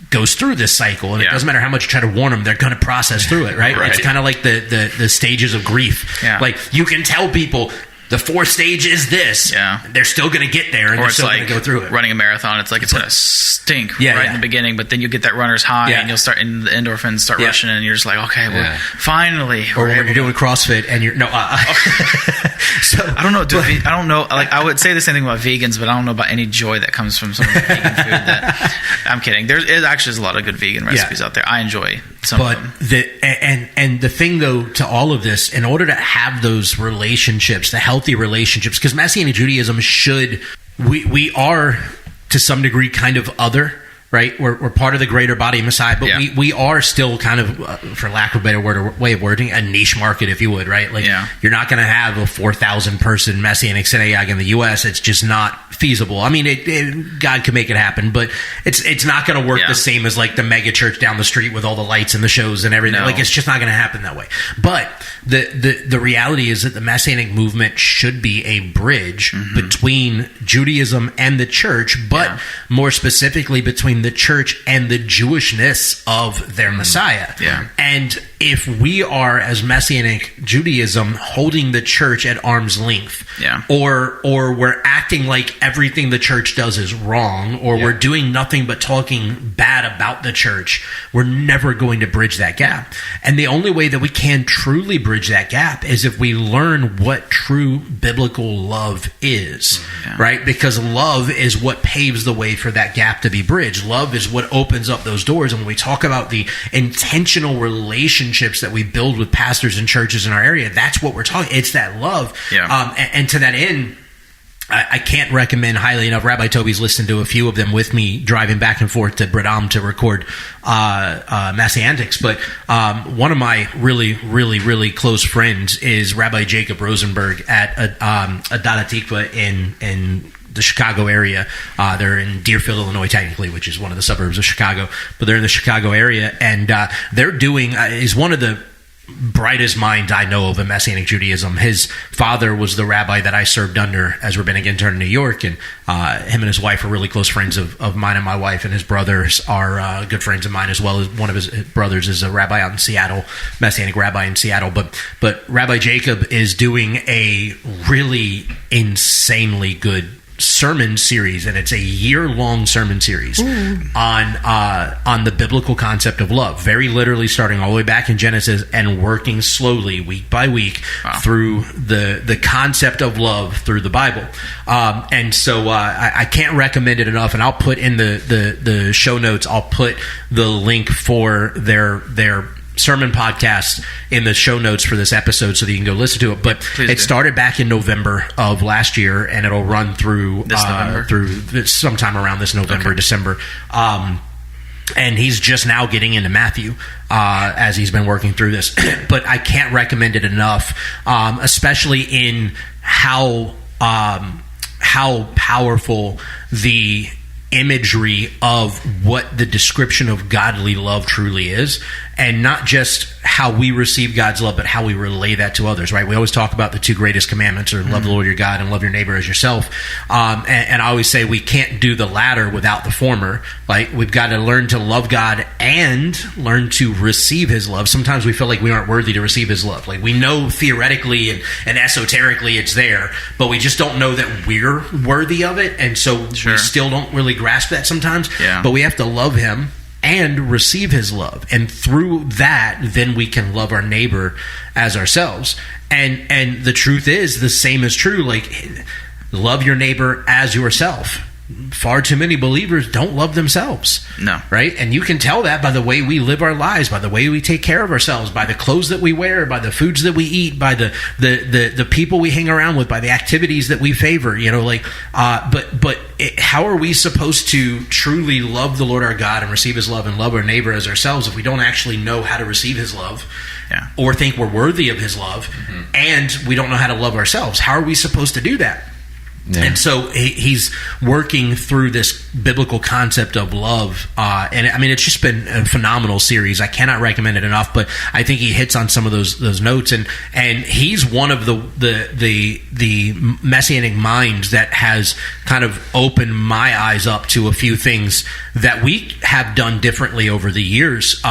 goes through this cycle, and it doesn't matter how much you try to warn them, they're going to process through it, right? It's kind of like the stages of grief. Yeah. Like, you can tell people, the fourth stage is this. Yeah. They're still going to get there, and they're still going to go through it. Running a marathon, it's like it's going to stink in the begining, but then you get that runner's high, and you'll start, and the endorphins start rushing, and you're just like, okay, well, finally. Or when you're doing CrossFit, and you're So I don't know. I don't know. Like, I would say the same thing about vegans, but I don't know about any joy that comes from some of the vegan food. That I'm kidding. There actually is a lot of good vegan recipes out there. I enjoy some of them. And the thing, though, to all of this, in order to have those relationships, the healthy relationships, because Messianic Judaism we are to some degree kind of other, right? We're part of the greater body of Messiah, but we are still kind of, for lack of a better way of wording, a niche market, if you would, right? Like, you're not going to have a 4,000 person Messianic synagogue in the U.S. It's just not feasible. I mean, God can make it happen, but it's not going to work the same as like the mega church down the street with all the lights and the shows and everything. No. Like, it's just not going to happen that way. But the reality is that the Messianic movement should be a bridge between Judaism and the church, but more specifically between the church and the Jewishness of their Messiah. Yeah. And if we are, as Messianic Judaism, holding the church at arm's length, or we're acting like everything the church does is wrong, or we're doing nothing but talking bad about the church, we're never going to bridge that gap. And the only way that we can truly bridge that gap is if we learn what true biblical love is, right? Because love is what paves the way for that gap to be bridged. Love is what opens up those doors. And when we talk about the intentional relationships that we build with pastors and churches in our area, that's what we're talking. It's that love. Yeah. And to that end, I can't recommend highly enough. Rabbi Toby's listened to a few of them with me driving back and forth to Bradam to record MessianTics. But one of my really, really, really close friends is Rabbi Jacob Rosenberg at Adat Tikva in the Chicago area. They're in Deerfield, Illinois, technically, which is one of the suburbs of Chicago. But they're in the Chicago area, and they're doing is one of the brightest minds I know of in Messianic Judaism. His father was the rabbi that I served under as rabbinic intern in New York, and him and his wife are really close friends of mine and my wife, and his brothers are good friends of mine as well. As one of his brothers is a rabbi out in Seattle, Messianic rabbi in Seattle. But Rabbi Jacob is doing a really insanely good sermon series, and it's a year-long sermon series on the biblical concept of love, very literally starting all the way back in Genesis and working slowly week by week through the concept of love through the Bible. And so I can't recommend it enough, and I'll put in the show notes, I'll put the link for their sermon podcast in the show notes for this episode so that you can go listen to it. But it started back in November of last year, and it'll run through sometime around this November, December. And he's just now getting into Matthew as he's been working through this. But I can't recommend it enough, especially in how powerful the imagery of what the description of godly love truly is, and not just how we receive God's love, but how we relay that to others, right? We always talk about the two greatest commandments are love the Lord your God and love your neighbor as yourself. And I always say we can't do the latter without the former. Like, we've got to learn to love God and learn to receive his love. Sometimes we feel like we aren't worthy to receive his love. Like, we know theoretically and esoterically it's there, but we just don't know that we're worthy of it. And so we still don't really grasp that sometimes. Yeah. But we have to love him and receive his love, and through that then we can love our neighbor as ourselves. And the truth is, the same is true. Like, love your neighbor as yourself. Far too many believers don't love themselves. No. Right? And you can tell that by the way we live our lives, by the way we take care of ourselves, by the clothes that we wear, by the foods that we eat, by the people we hang around with, by the activities that we favor, how are we supposed to truly love the Lord our God and receive his love and love our neighbor as ourselves if we don't actually know how to receive his love or think we're worthy of his love, and we don't know how to love ourselves? How are we supposed to do that? Yeah. And so he's working through this biblical concept of love. And I mean, it's just been a phenomenal series. I cannot recommend it enough, but I think he hits on some of those notes. And he's one of the Messianic minds that has kind of opened my eyes up to a few things that we have done differently over the years.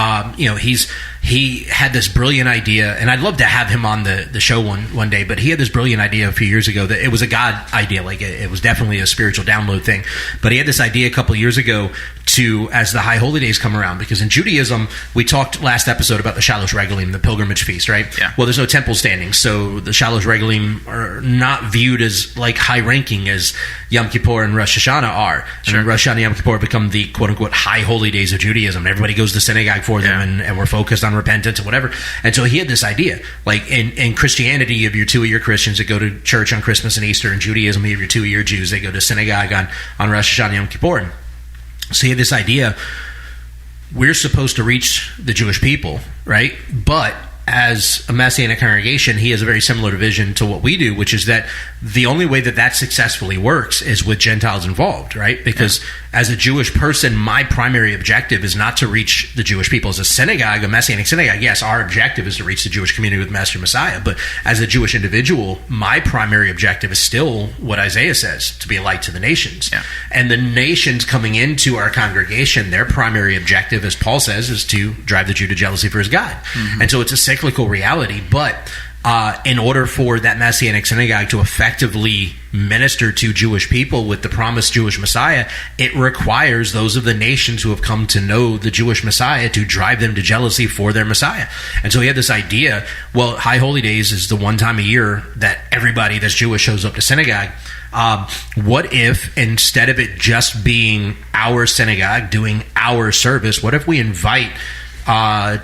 He had this brilliant idea, and I'd love to have him on the show one day, but he had this brilliant idea a few years ago that it was a God idea. Like, it was definitely a spiritual download thing. But he had this idea a couple of years ago as the High Holy Days come around, because in Judaism, we talked last episode about the Shalosh Regalim, the pilgrimage feast, right? Yeah. Well, there's no temple standing, so the Shalosh Regalim are not viewed as like high ranking as Yom Kippur and Rosh Hashanah are. Sure. And Rosh Hashanah and Yom Kippur become the quote-unquote High Holy Days of Judaism. Everybody goes to synagogue for them, and we're focused on repentance or whatever. And so he had this idea, like in Christianity, you have your 2-year Christians that go to church on Christmas and Easter. In Judaism, you have your 2-year Jews, they go to synagogue on Rosh Hashanah and Yom Kippur. So he had this idea, we're supposed to reach the Jewish people, right? But as a Messianic congregation, he has a very similar vision to what we do, which is that the only way that successfully works is with Gentiles involved, right? Because as a Jewish person, my primary objective is not to reach the Jewish people. As a synagogue, a Messianic synagogue, yes, our objective is to reach the Jewish community with Master Messiah. But as a Jewish individual, my primary objective is still what Isaiah says, to be a light to the nations. Yeah. And the nations coming into our congregation, their primary objective, as Paul says, is to drive the Jew to jealousy for his God. Mm-hmm. And so it's a cyclical reality, but in order for that Messianic synagogue to effectively minister to Jewish people with the promised Jewish Messiah, it requires those of the nations who have come to know the Jewish Messiah to drive them to jealousy for their Messiah. And so he had this idea, well, High Holy Days is the one time a year that everybody that's Jewish shows up to synagogue. What if, instead of it just being our synagogue doing our service, what if we invite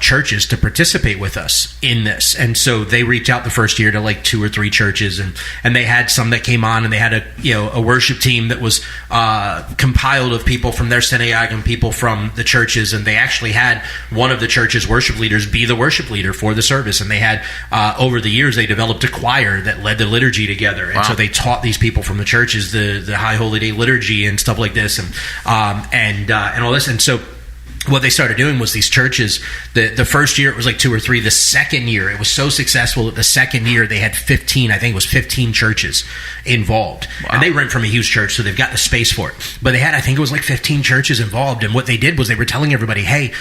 churches to participate with us in this? And so they reached out the first year to like 2 or 3 churches, and they had some that came on, and they had a worship team that was compiled of people from their synagogue and people from the churches, and they actually had one of the church's worship leaders be the worship leader for the service. And they had over the years they developed a choir that led the liturgy together, and so they taught these people from the churches the High Holy Day liturgy and stuff like this, and all this. And so what they started doing was these churches, the first year it was like 2 or 3. The second year it was so successful that the second year they had 15 churches involved. Wow. And they rent from a huge church, so they've got the space for it. But they had, I think it was like 15 churches involved. And what they did was they were telling everybody, hey,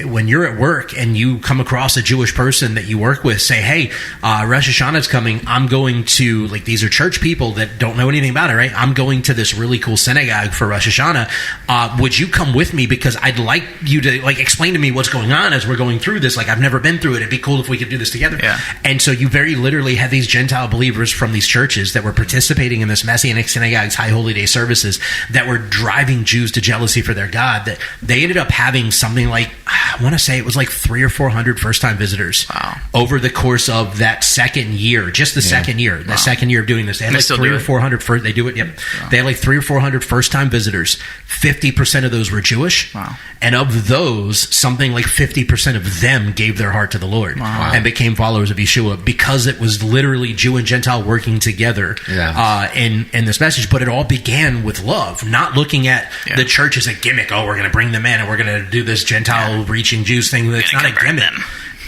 when you're at work and you come across a Jewish person that you work with, say, hey, Rosh Hashanah's coming. I'm going to, like, these are church people that don't know anything about it, right? I'm going to this really cool synagogue for Rosh Hashanah. Would you come with me? Because I'd like you to explain to me what's going on as we're going through this. Like, I've never been through it. It'd be cool if we could do this together. Yeah. And so you very literally had these Gentile believers from these churches that were participating in this Messianic synagogue's High Holy Day services that were driving Jews to jealousy for their God. That they ended up having something like, I want to say it was like 300 or 400 first-time visitors. Wow. Over the course of that second year, just the second year, the second year of doing this. They had like 300 or 400 they do it. Yep. Wow. They had like 300 or 400 first-time visitors. 50% of those were Jewish. Wow. And of those, something like 50% of them gave their heart to the Lord and became followers of Yeshua, because it was literally Jew and Gentile working together in this message. But it all began with love, not looking at the church as a gimmick. Oh, we're going to bring them in and we're going to do this Gentile reach teaching Jews thing. It's not a gimmick.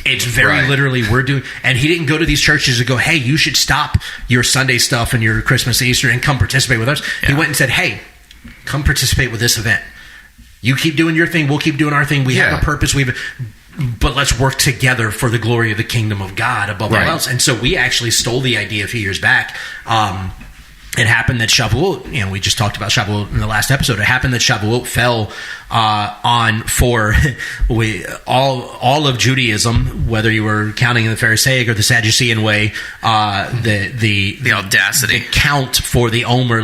It's very literally we're doing. And he didn't go to these churches to go, hey, you should stop your Sunday stuff and your Christmas, Easter, and come participate with us. Yeah. He went and said, hey, come participate with this event. You keep doing your thing. We'll keep doing our thing. We have a purpose. But let's work together for the glory of the kingdom of God above all else. And so we actually stole the idea a few years back. It happened that Shavuot, we just talked about Shavuot in the last episode. It happened that Shavuot fell on for all of Judaism, whether you were counting in the Pharisaic or the Sadducean way. The audacity, the count for the Omer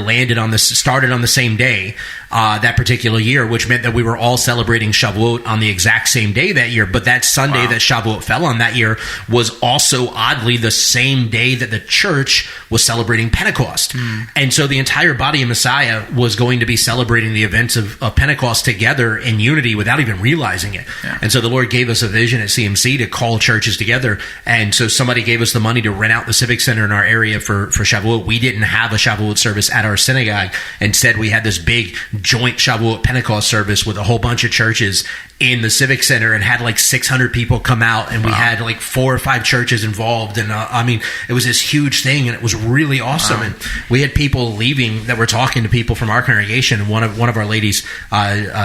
started on the same day that particular year, which meant that we were all celebrating Shavuot on the exact same day that year. But that Sunday that Shavuot fell on that year was also oddly the same day that the church was celebrating Pentecost. And so the entire body of Messiah was going to be celebrating the events of Pentecost together in unity without even realizing it. Yeah. And so the Lord gave us a vision at CMC to call churches together. And so somebody gave us the money to rent out the Civic Center in our area for Shavuot. We didn't have a Shavuot service at our synagogue. Instead, we had this big joint Shavuot Pentecost service with a whole bunch of churches in the Civic Center and had like 600 people come out, and we had like 4 or 5 churches involved. And it was this huge thing, and it was really awesome. And we had people leaving that were talking to people from our congregation. And one of our ladies,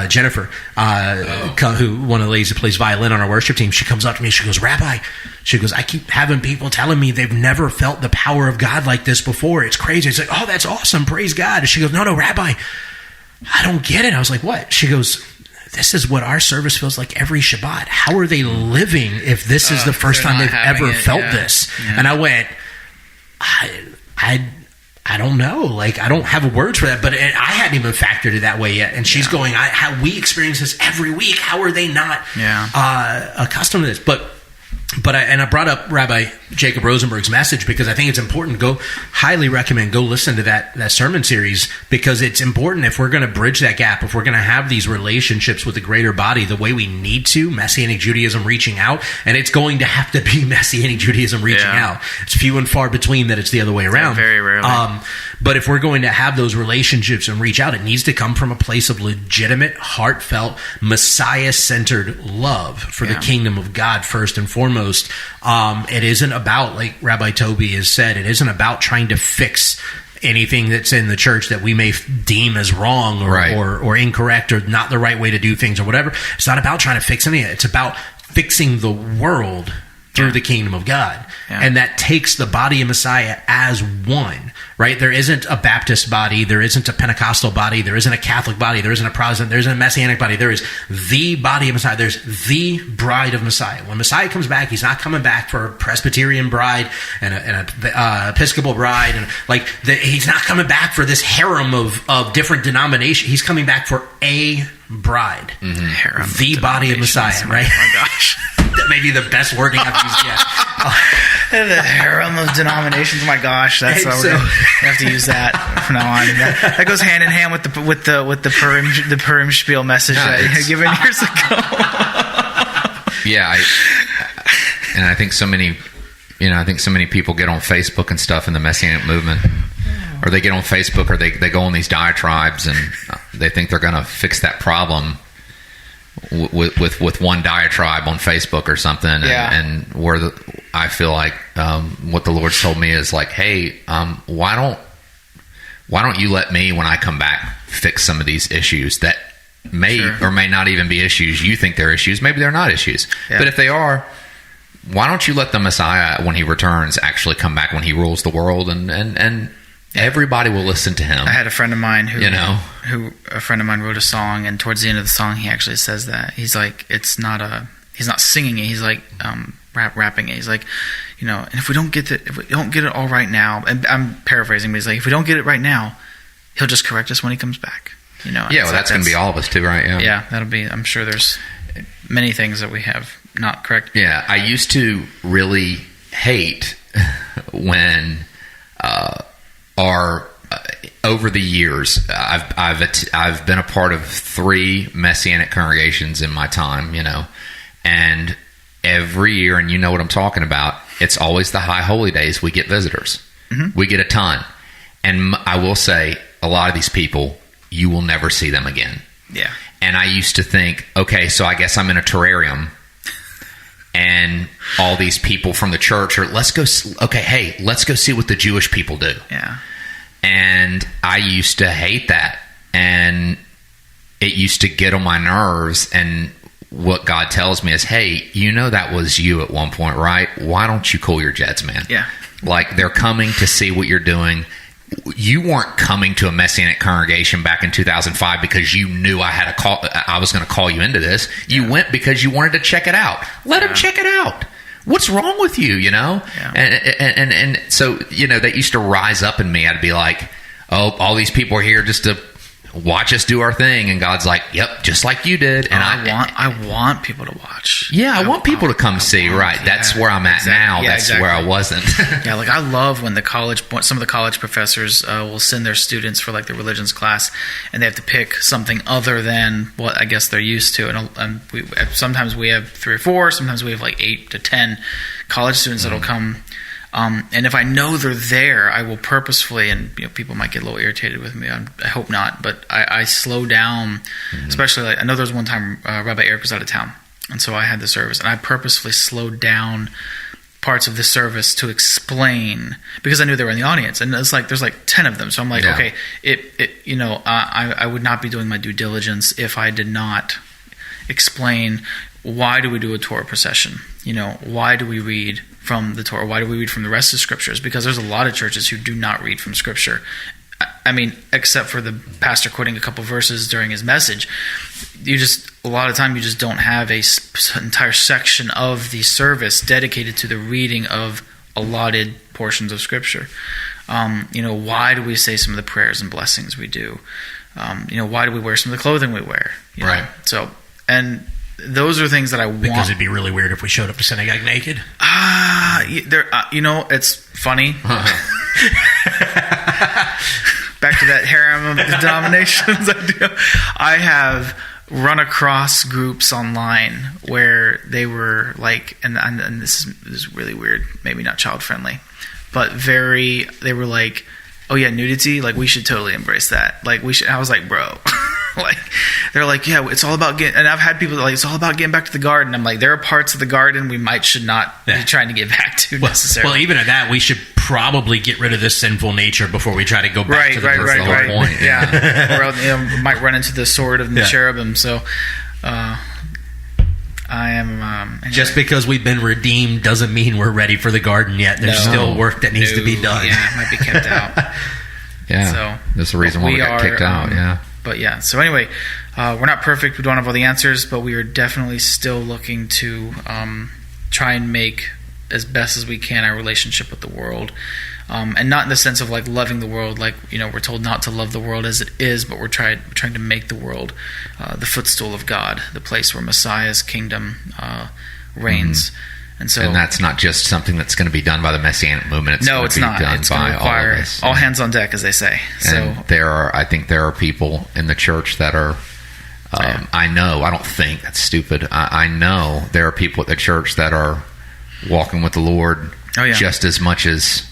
Jennifer, one of the ladies that plays violin on our worship team, she comes up to me, she goes, Rabbi, she goes, I keep having people telling me they've never felt the power of God like this before. It's crazy. It's like, oh, that's awesome. Praise God. And she goes, no, Rabbi, I don't get it. I was like, what? She goes, this is what our service feels like every Shabbat. How are they living if this is the first time they've ever felt this? Yeah. And I went, I don't know. Like, I don't have words for that, but I hadn't even factored it that way yet. And she's going, we experience this every week. How are they not accustomed to this? But I brought up Rabbi Jacob Rosenberg's message because I think it's important. Highly recommend go listen to that sermon series, because it's important if we're going to bridge that gap, if we're going to have these relationships with the greater body the way we need to, Messianic Judaism reaching out, and it's going to have to be Messianic Judaism reaching out. It's few and far between that it's the other way around. Very rarely. But if we're going to have those relationships and reach out, it needs to come from a place of legitimate, heartfelt, Messiah-centered love for the kingdom of God first and foremost. It isn't about, like Rabbi Toby has said, it isn't about trying to fix anything that's in the church that we may deem as wrong or incorrect or not the right way to do things or whatever. It's not about trying to fix anything. It's about fixing the world through the kingdom of God. Yeah. And that takes the body of Messiah as one, right? There isn't a Baptist body. There isn't a Pentecostal body. There isn't a Catholic body. There isn't a Protestant. There isn't a Messianic body. There is the body of Messiah. There's the bride of Messiah. When Messiah comes back, he's not coming back for a Presbyterian bride and a Episcopal bride. And he's not coming back for this harem of different denominations. He's coming back for a bride. Mm-hmm. Harem the body of Messiah, right? Oh my gosh. That may be the best wording I've used yet. The harem of denominations. Oh my gosh, that's we have to use that from now on. That goes hand in hand with the Purim spiel message that I had given years ago. I think so many people get on Facebook and stuff in the Messianic movement, or they get on Facebook, or they go on these diatribes, and they think they're going to fix that problem with one diatribe on Facebook or something, and I feel like what the Lord's told me is like, hey, why don't you let me, when I come back, fix some of these issues that may or may not even be issues. You think they're issues, maybe they're not issues, but if they are, why don't you let the Messiah, when he returns, actually come back when he rules the world, and everybody will listen to him. I had a friend of mine who wrote a song, and towards the end of the song, he actually says that he's like, he's not singing it. He's like rapping it. He's like, and if we don't get it all right now, and I'm paraphrasing, but he's like, if we don't get it right now, he'll just correct us when he comes back. That's going to be all of us too, right? Yeah, that'll be. I'm sure there's many things that we have not correct. Yeah, I used to really hate when. Over the years, I've been a part of 3 Messianic congregations in my time, and every year, and you know what I'm talking about, it's always the high holy days we get visitors. Mm-hmm. We get a ton. And I will say, a lot of these people, you will never see them again. Yeah. And I used to think, okay, so I guess I'm in a terrarium, and all these people from the church are, let's go see what the Jewish people do. Yeah. And I used to hate that. And it used to get on my nerves. And what God tells me is, hey, that was you at one point, right? Why don't you cool your jets, man? Yeah. Like, they're coming to see what you're doing. You weren't coming to a Messianic congregation back in 2005 because you knew I was going to call you into this. You went because you wanted to check it out. Let them check it out. What's wrong with you, Yeah. And so, that used to rise up in me. I'd be like, oh, all these people are here just to watch us do our thing, and God's like, yep, just like you did. And I want people to watch. Yeah, I want people to come see. Right, that's where I'm at now. Yeah, that's where I wasn't. Yeah, like I love when some of the college professors will send their students for like the religions class, and they have to pick something other than what I guess they're used to. And sometimes we have 3 or 4, sometimes we have like 8 to 10 college students that'll come. And if I know they're there, I will purposefully, and people might get a little irritated with me. I hope not, but I slow down. Especially, I know there was one time Rabbi Eric was out of town, and so I had the service, and I purposefully slowed down parts of the service to explain, because I knew they were in the audience, and it's like there's like 10 of them. So I'm like, okay, I would not be doing my due diligence if I did not explain, why do we do a Torah procession? Why do we read from the Torah? Why do we read from the rest of the scriptures? Because there's a lot of churches who do not read from scripture. I mean, except for the pastor quoting a couple verses during his message, a lot of time you just don't have an entire section of the service dedicated to the reading of allotted portions of scripture. Why do we say some of the prayers and blessings we do? Why do we wear some of the clothing we wear? Right. So, and those are things that I want. Because it'd be really weird if we showed up to synagogue naked. It's funny. Back to that harem of denominations I have run across groups online where they were like, and this is really weird, maybe not child friendly, but they were like, oh yeah, nudity, like we should totally embrace that. Like we should. I was like, bro. Like they're like, yeah, it's all about getting, and I've had people like, it's all about getting back to the garden. I'm like, there are parts of the garden we should not be trying to get back to necessarily. Well, even at that, we should probably get rid of this sinful nature before we try to go back to the whole point. Yeah. Or else, might run into the sword of the cherubim. So I am just because we've been redeemed doesn't mean we're ready for the garden yet. There's still work that needs to be done. Yeah, it might be kept out. Yeah, so that's the reason why we got kicked out. Yeah. But yeah, so anyway, we're not perfect. We don't have all the answers, but we are definitely still looking to try and make as best as we can our relationship with the world. And not in the sense of like loving the world, like, we're told not to love the world as it is, but we're trying to make the world the footstool of God, the place where Messiah's kingdom reigns. And that's not just something that's going to be done by the Messianic movement. It's going to require all hands on deck, as they say. And I think there are people in the church that are, I don't think, that's stupid. I know there are people at the church that are walking with the Lord just as much as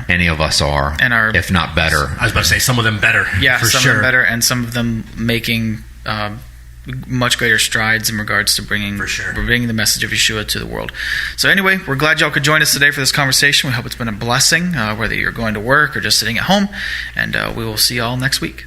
any of us are, if not better. I was about to say some of them better. Yeah, for some sure. of them better, and some of them making much greater strides in regards to bringing the message of Yeshua to the world. So anyway, we're glad y'all could join us today for this conversation. We hope it's been a blessing, whether you're going to work or just sitting at home, and we will see y'all next week.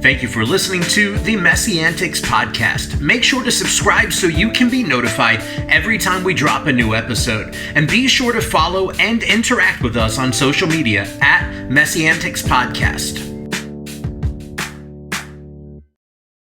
Thank you for listening to the MessianTics Podcast. Make sure to subscribe so you can be notified every time we drop a new episode. And be sure to follow and interact with us on social media at MessianTics Podcast.